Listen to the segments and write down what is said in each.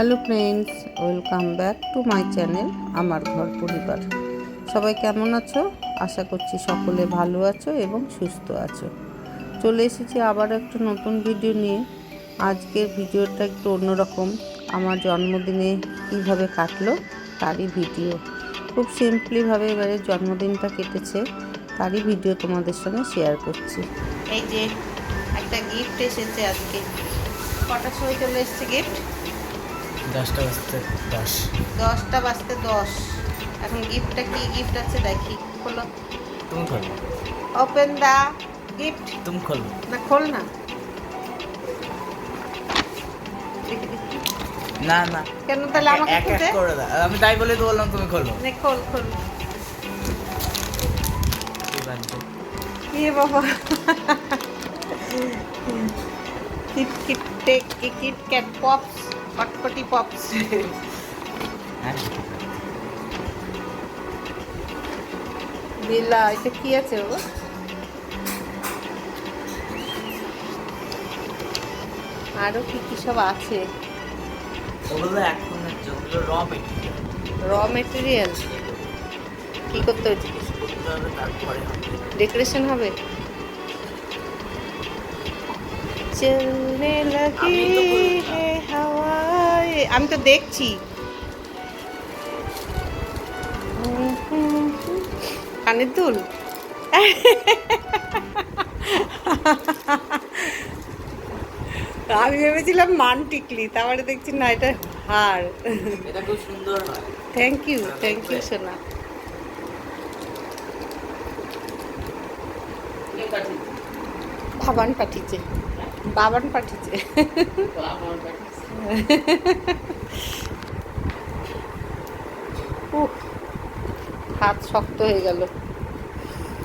Hello friends, welcome back to my channel আমার ঘর পরিবার। সবাই কেমন আছো? আশা করছি সকলে ভালো আছো এবং সুস্থ আছো। চলে এসেছি আবার একটা নতুন ভিডিও নিয়ে। আজকের ভিডিওটা একটু অন্যরকম। আমার জন্মদিনে কীভাবে কাটলো তারই ভিডিও। খুব সিম্পলিভাবে এবারে জন্মদিনটা কেটেছে, তারই ভিডিও তোমাদের সঙ্গে শেয়ার করছি। এই যে একটা গিফট এসেছে আজকে। কটার সময় চলে এসেছে গিফট? 10টা বাজতে 10। এখন গিফটটা কি গিফট আছে দেখি। খোলো, তুমি খোলো। Open the gift. তুমি খোলো না, খোল না। না না, কেন তাহলে আমাকে এক এক খুঁজে করে দাও। আমি তাই বলে তো বললাম তুমি খোলো। নে, খোল খোল। কি বাজছে? এ বাবা, কিট ক্যাট পপস, পটপটি পপস। হ্যাঁ, বিলা, এটা কি আছে বাবা? আরো কি কি সব আছে? ওগুলো এখন যেগুলো র মেটেরিয়াল। কি করতে হচ্ছে? করতে হবে, তারপরে ডেকোরেশন হবে। চলনে লগে হে হাওয়ায়, আমি তো দেখছি। কানের দুল। আমি ভেবেছিলাম মান টিকলি, তারপরে দেখছি না, এটা হার। এটা খুব সুন্দর হয়। থ্যাংক ইউ সোনা। বাবান পাঠিয়েছে। উফ, হাত শক্ত হয়ে গেল।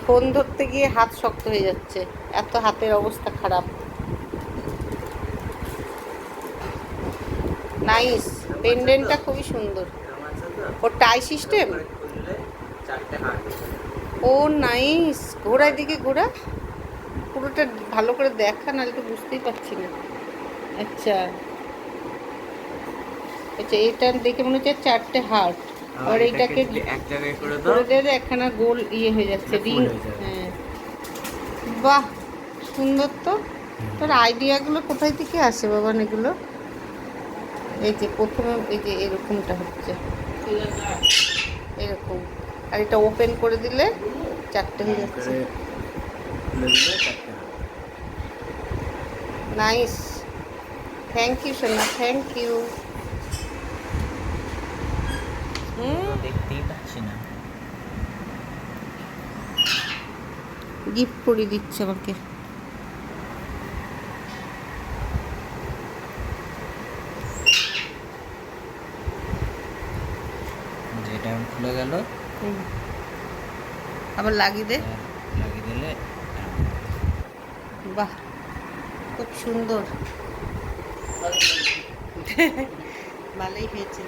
ফোন ধরতে গিয়ে হাত শক্ত হয়ে যাচ্ছে, এত হাতের অবস্থা খারাপ। নাইস, পেন্ডেন্টটা খুবই সুন্দর। ও টাই সিস্টেম। ও নাইস, ঘোড়ার দিকে ঘোরা, পুরোটা ভালো করে দেখা, নাহলে তো বুঝতেই পারছি না। আচ্ছা আচ্ছা, এটা দেখে মনে হচ্ছে 4টে হার্ট। আর এইটাকে এক জায়গায় করে করে দাও, দিয়ে একখানা গোল ইয়ে হয়ে যাচ্ছে, রিং। হয়ে যাবে। হ্যাঁ, বাহ, সুন্দর তো। তোর আইডিয়াগুলো কোথায় থেকে আসে বাবা এগুলো? এই যে প্রথমে এই যে এরকমটা হচ্ছে, এরকম, আর এটা ওপেন করে দিলে 4টে হয়ে যাচ্ছে। নাইস, থ্যাংক ইউ সোনা, থ্যাংক ইউ। দেখতেই পাচ্ছি না। গিফট করে দিচ্ছে আমাকে। যেটা খুলে গেল, আবার লাগিয়ে দে। লাগিয়ে দিলে বাহ, খুব সুন্দর। ভালোই হয়েছে।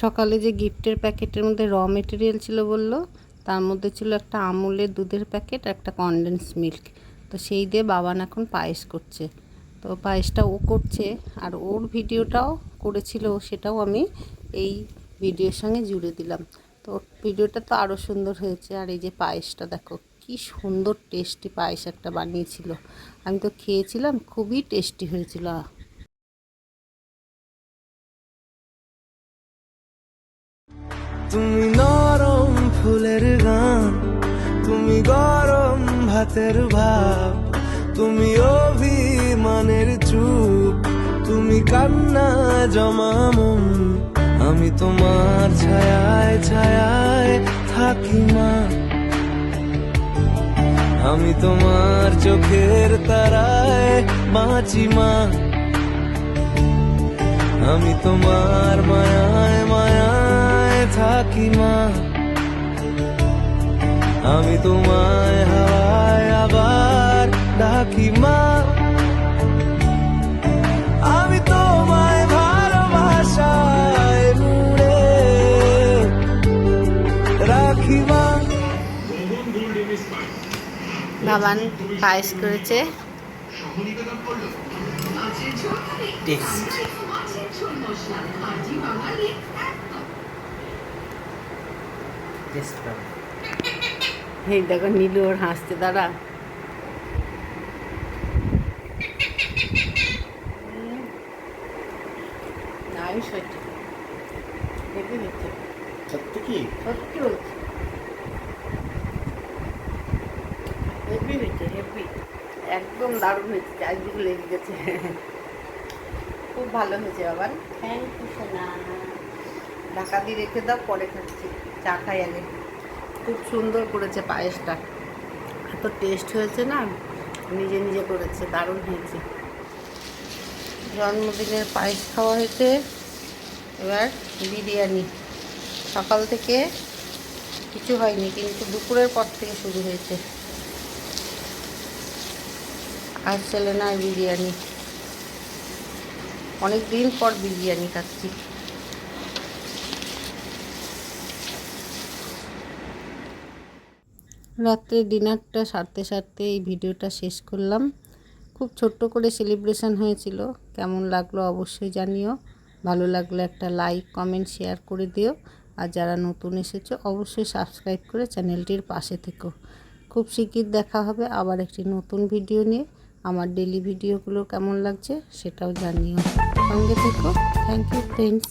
সকালে যে গিফটের প্যাকেটের মধ্যে র মেটেরিয়াল ছিল বললো, তার মধ্যে ছিল একটা আমুলের দুধের প্যাকেট, একটা কনডেন্স মিল্ক। তো সেই দিয়ে বাবান এখন পায়েস করছে। তো পায়েসটা ও করছে, আর ওর ভিডিওটাও করেছিল, সেটাও আমি এই ভিডিওর সঙ্গে জুড়ে দিলাম। তো ভিডিওটা তো আরও সুন্দর হয়েছে। আর এই যে পায়েসটা দেখো, কি সুন্দর টেস্টি পায়েস একটা বানিয়েছিল। আমি তো খেয়েছিলাম, খুবই টেস্টি হয়েছিল। তুমি নরম ফুলের গান, তুমি গরম ভাতের ভাব, তুমি অভিমানের চুপ, তুমি কান্না জমা মন। আমি তোমার ছায়ায় ছায়ায় থাকি মা, আমি তোমার চোখের তারায় বাঁচি মা, আমি তোমার মায়ায় মায়ায় থাকি মা, আমি তোমায় হাওয়ায় আবার ডাকি মা, আমি তোমায় ভালোবাসায় মুড়ে রাখি মা। বাবান পায়েস করেছে, টেস্ট টেস্ট পাবে। এই দেখো নীলু ওর হাসতে দাঁড়া। নাইস হয়েছে, হেভি হয়েছে, সত্যি কি? সত্যি বলছি হেভি হয়েছে, হেভি একদম দারুণ হয়েছে, চারদিকে লেগে গেছে। খুব ভালো হয়েছে বাবার, থ্যাংক ইউ সোনা। ঢাকা দিয়ে রেখে দাও, পরে খাচ্ছি, চা খাই আগে। খুব সুন্দর করেছে পায়েসটা, এত টেস্ট হয়েছে না, নিজে নিজে করেছে, দারুণ হয়েছে। জন্মদিনের পায়েস খাওয়া হয়েছে, এবার বিরিয়ানি। সকাল থেকে কিছু হয়নি, কিন্তু দুপুরের পর থেকে শুরু হয়েছে। আর চলে না বিরিয়ানি, অনেক দিন পর বিরিয়ানি খাচ্ছি। রাত্রে ডিনারটা সারতে সারতে এই ভিডিওটা শেষ করলাম। খুব ছোট্ট করে সেলিব্রেশন হয়েছিল, কেমন লাগলো অবশ্যই জানিও। ভালো লাগলে একটা লাইক কমেন্ট শেয়ার করে দিও। আর যারা নতুন এসেছো অবশ্যই সাবস্ক্রাইব করে চ্যানেলটির পাশে থেকো। খুব শিগগির দেখা হবে আবার একটি নতুন ভিডিও নিয়ে। আমার ডেলি ভিডিওগুলো কেমন লাগছে সেটাও জানিও, সঙ্গে থেকো। Thank you friends.